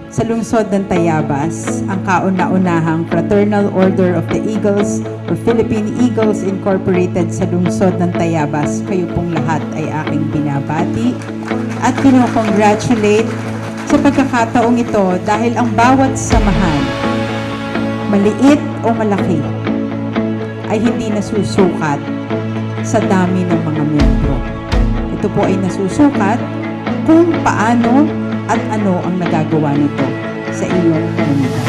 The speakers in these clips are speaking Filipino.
Sa lungsod ng Tayabas, ang kauna-unahang Fraternal Order of the Eagles or Philippine Eagles Incorporated sa lungsod ng Tayabas, kayo pong lahat ay aking binabati at kinocongratulate sa pagkakataong ito dahil ang bawat samahan, maliit o malaki, ay hindi nasusukat sa dami ng mga miyembro. Ito po ay nasusukat kung paano at ano ang nagagawa nito sa iyong komunidad.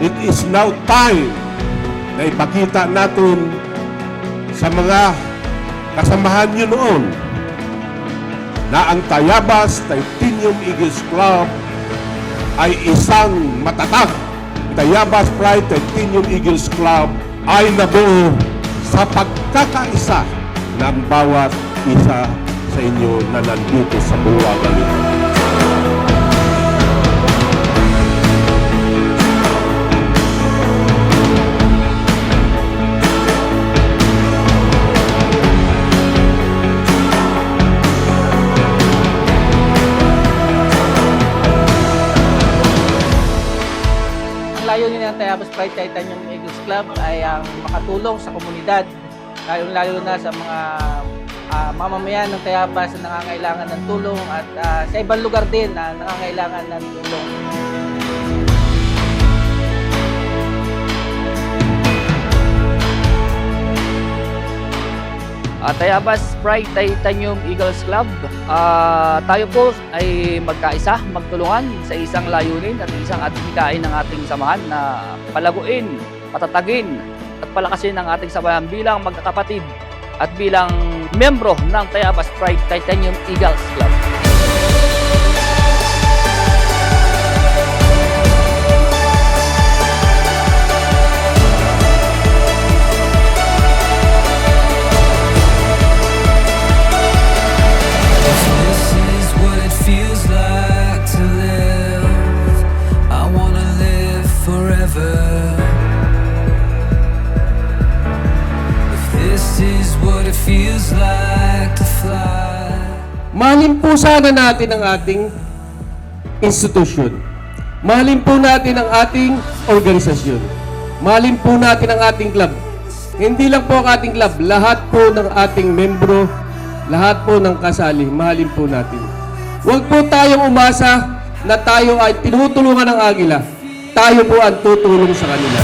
It is now time na ipakita natin sa mga kasamahan nyo noon na ang Tayabas Titanium Eagles Club ay isang matatag. Tayabas Pride Titanium Eagles Club ay nabuo sa pagkakaisa ng bawat isa sa inyo na nandito sa buwagan nito. Layunin ng Tayabas Pride Titanium Eagles Club ay ang makatulong sa komunidad, lalo na sa mga mamamayan ng Tayabas na nangangailangan ng tulong at sa ibang lugar din na nangangailangan ng tulong. Tayabas Pride Titanium Eagles Club, tayo po ay magkaisa, magtulungan sa isang layunin at isang adhikain ng ating samahan na palaguin, patatagin at palakasin ang ating samahan bilang magkakapatid at bilang membro ng Tayabas Pride Titanium Eagles Club. Mahalin po sana natin ang ating institusyon. Mahalin po natin ang ating organisasyon. Mahalin po natin ang ating club. Hindi lang po ang ating club, lahat po ng ating membro, lahat po ng kasali, mahalin po natin. Huwag po tayong umasa na tayo ay tinutulungan ng Agila. Tayo po ang tutulong sa kanila.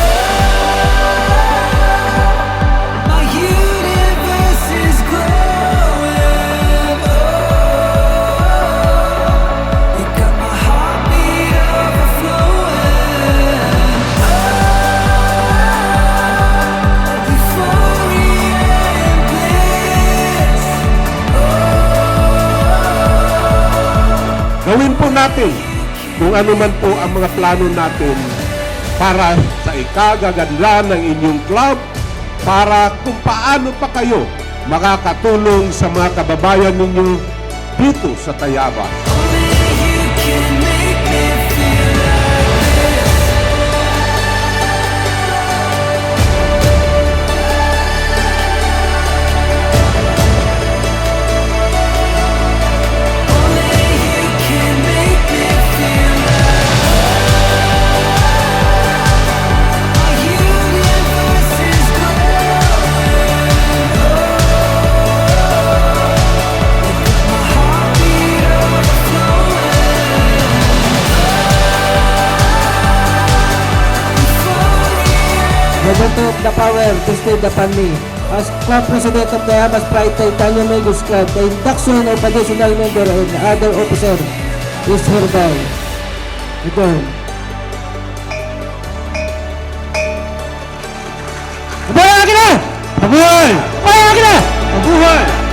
Gawin po natin kung ano man po ang mga plano natin para sa ikagaganda ng inyong club, para kung paano pa kayo makakatulong sa mga kababayan ninyo dito sa Tayabas. to take the power to stay upon me. As Club President of the Tayabas Pride Titanium Eagles Club, the induction of additional member and other officer is hereby adjourned. Mabuhay! Mabuhay! Mabuhay! Mabuhay!